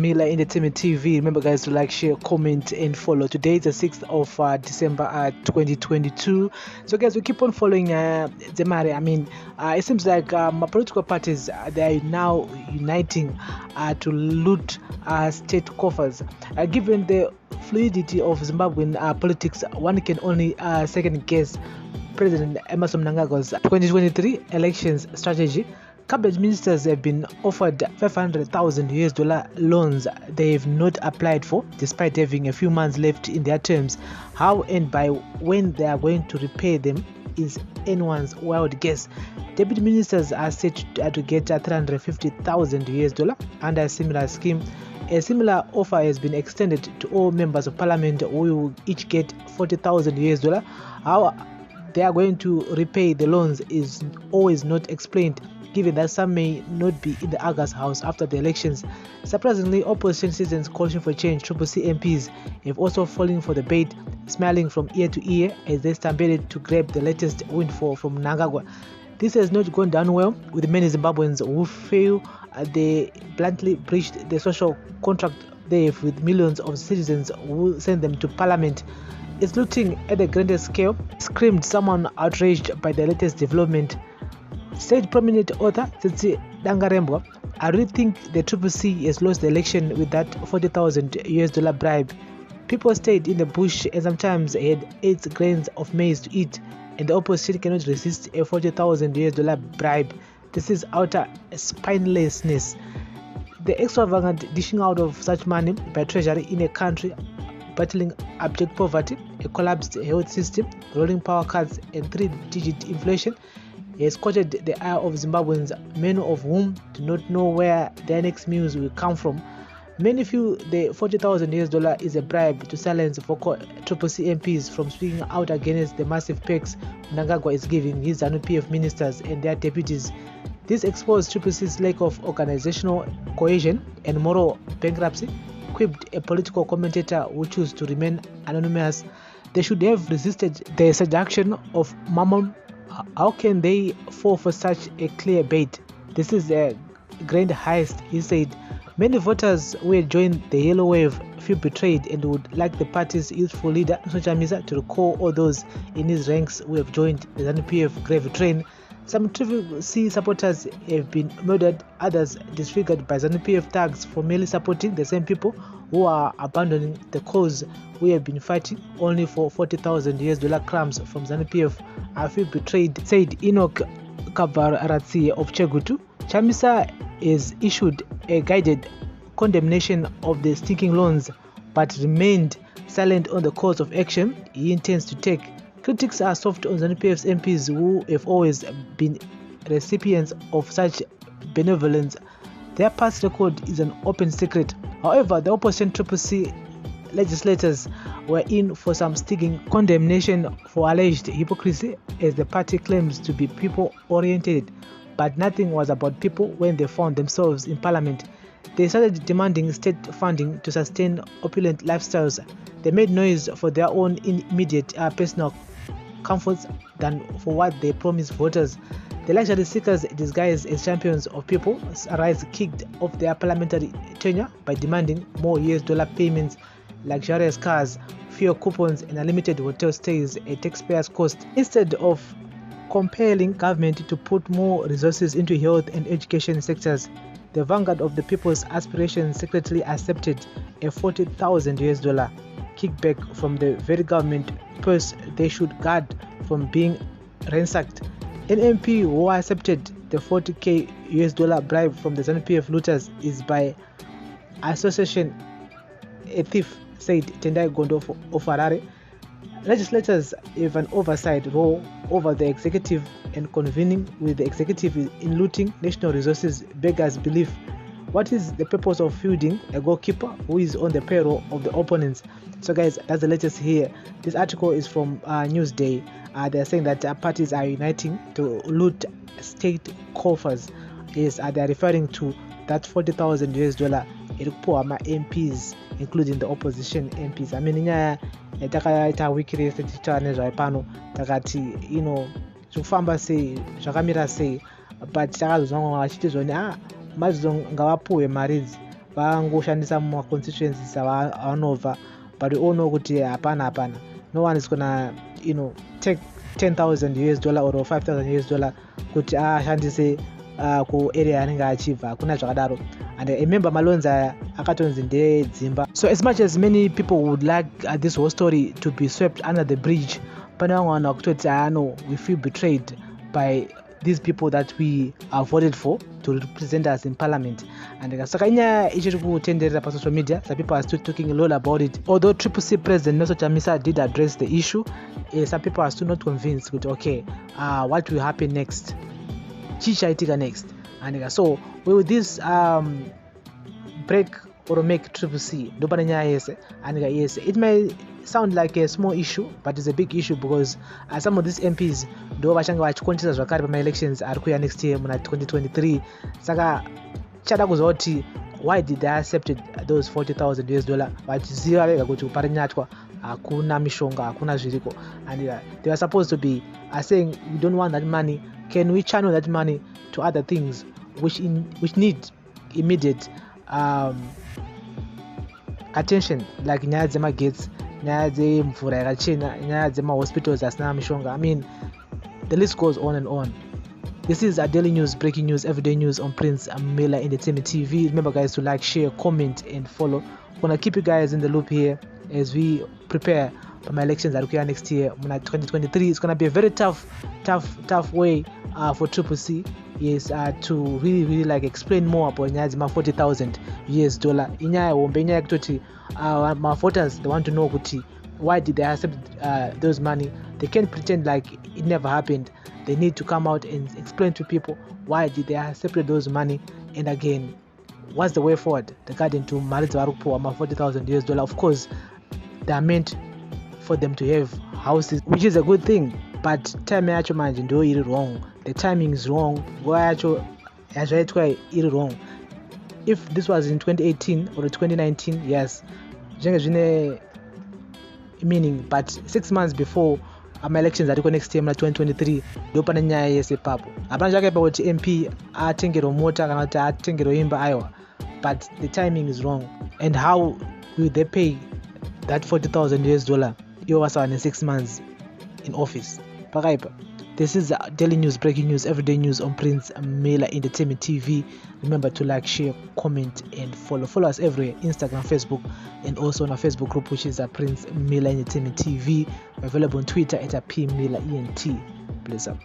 Miller Entertainment TV. Remember, guys, to like, share, comment, and follow. Today is the 6th of December 2022. So, guys, we keep on following the matter. I mean, it seems like political parties they are now uniting to loot state coffers. Given the fluidity of Zimbabwean politics, one can only second guess President Emerson Mnangagwa's 2023 elections strategy. Cabinet ministers have been offered $500,000 loans they have not applied for, despite having a few months left in their terms. How and by when they are going to repay them is anyone's wild guess. Deputy ministers are set to get $350,000 under a similar scheme. A similar offer has been extended to all members of parliament, who will each get $40,000. How they are going to repay the loans is always not explained, given that some may not be in the August House after the elections. Surprisingly, opposition citizens calling for change CCC MPs have also fallen for the bait, smiling from ear to ear as they stampeded to grab the latest windfall from Mnangagwa. This has not gone down well with many Zimbabweans who feel they bluntly breached the social contract they have with millions of citizens who sent them to parliament. It's looting at the grandest scale, screamed someone outraged by the latest development. Said prominent author Tsitsi Dangarembwa, I really think the CCC has lost the election with that $40,000 bribe. People stayed in the bush and sometimes had 8 grains of maize to eat, and the opposition cannot resist a $40,000 bribe. This is utter spinelessness. The extravagant dishing out of such money by Treasury in a country battling abject poverty, a collapsed health system, rolling power cuts, and 3-digit inflation has caught the eye of Zimbabweans, many of whom do not know where their next meals will come from. Many feel the $40,000 is a bribe to silence vocal CCC MPs from speaking out against the massive perks Mnangagwa is giving his ZANU-PF ministers and their deputies. This exposed CCC's lack of organizational cohesion and moral bankruptcy, quipped a political commentator who chose to remain anonymous. They should have resisted the seduction of Mammon. How can they fall for such a clear bait? This is a grand heist, he said. Many voters who had joined the yellow wave feel betrayed and would like the party's youthful leader, CHAMISA, to recall all those in his ranks who have joined the ZANU-PF gravy train. Some CCC supporters have been murdered, others disfigured by ZANU-PF thugs for merely supporting the same people who are abandoning the cause we have been fighting only for $40,000 crumbs from ZANU-PF. I feel betrayed, said Enoch Kabaratsi of Chegutu. CHAMISA has issued a guided condemnation of the stinking loans, but remained silent on the course of action he intends to take. Critics are soft on ZANU-PF's MPs, who have always been recipients of such benevolence. Their past record is an open secret. However, the opposition CCC legislators were in for some stinging condemnation for alleged hypocrisy, as the party claims to be people-oriented, but nothing was about people when they found themselves in parliament. They started demanding state funding to sustain opulent lifestyles. They made noise for their own immediate personal comforts than for what they promised voters. The luxury seekers, disguised as champions of people, rise kicked off their parliamentary tenure by demanding more US dollar payments, luxurious cars, fuel coupons, and unlimited hotel stays at taxpayers' cost. Instead of compelling government to put more resources into health and education sectors, the vanguard of the people's aspirations secretly accepted a $40,000 kickback from the very government purse they should guard from being ransacked. An MP who accepted the $40,000 bribe from the ZANU-PF looters is by association a thief, said Tendai Gondo of Harare. Legislators have an oversight role over the executive, and convening with the executive in looting national resources beggars belief. What is the purpose of fielding a goalkeeper who is on the payroll of the opponents? So guys, that's the latest here. This article is from Newsday. They're saying that parties are uniting to loot state coffers. Yes, they're referring to that $40,000 ilikuwa MPs, including the opposition MPs. I mean, takaita wiki research channel pano takati chikufamba sei zvakamira sei, but takazozwa vachiti zvoni mazvo ngavapuwe mari idzi vangoshandisa constituencies avanobva, but we all know kuti hapana, no one is gonna take $10,000 or $5,000 kuti ashandise ku area yanenge achibva. Hakuna zvakadaro. And I remember Malonza akatonzi ndedzimba. So as much as many people would like this whole story to be swept under the bridge, pane vamwe vanhu vakutoti no, we feel betrayed by these people that we voted for to represent us in parliament. And saka inyaya ichiri kutenderera pa social media, some people are still talking a lot about it. Although CCC president Nelson Chamisa did address the issue, some people are still not convinced with okay, what will happen next, chichaitika next. And so with this break or make CCC ndopane nyaya yese. And yes, it may sound like a small issue, but it's a big issue because some of these MPs ndo vachanga vachikontesa zvakare pama-elections ari kuya next year muna 2023. Saka chada kuzwa kuti why did they accept those $40,000 vachiziva vega kuti pari nyatwa hakuna mishonga, hakuna zviriko. And they were supposed to be saying we don't want that money, can we channel that money to other things which need immediate attention, like nyaya dzemagetsi, nyaya dzemvura yakachena, nyaya dzemahospitals asina mishonga. I mean, the list goes on and on. This is a daily news, breaking news, everyday news on Prince Mela Entertainment TV. Remember guys to like, share, comment and follow. I'm gonna keep you guys in the loop here as we prepare for my elections that will next year, 2023. It's gonna be a very tough way for CCC. Yes, to really like explain more about nyazima $40,000. Inyaya wombe inyaya kutoti my voters, they want to know kuti why did they accept those money. They can't pretend like it never happened. They need to come out and explain to people why did they accept those money, and again, what's the way forward regarding to Maritza Warupo $40,000. Of course, they are meant for them to have houses, which is a good thing, but time yacho manje ndo iri wrong. The timing is wrong. Nguva yacho yazvaitwa iri wrong. If this was in 2018 or 2019, yes, zvinenge zvine meaning, but 6 months before ama-elections ariko next year 2023 ndo pane nyaya yese papo. Hapana zvakaipa kuti MP atengerwa mota kana kuti atengerwa imba aiwa, but the timing is wrong. And how will they pay that $40,000 ivo vasava ne6 months in office? Pakaipa. This is daily news, breaking news, everyday news on Prince Mela Entertainment TV. Remember to like, share, comment and follow. Follow us everywhere, Instagram, Facebook, and also on our Facebook group, which is Prince Mela Entertainment TV. We're availavailable on Twitter at PMelaENT. Bless up.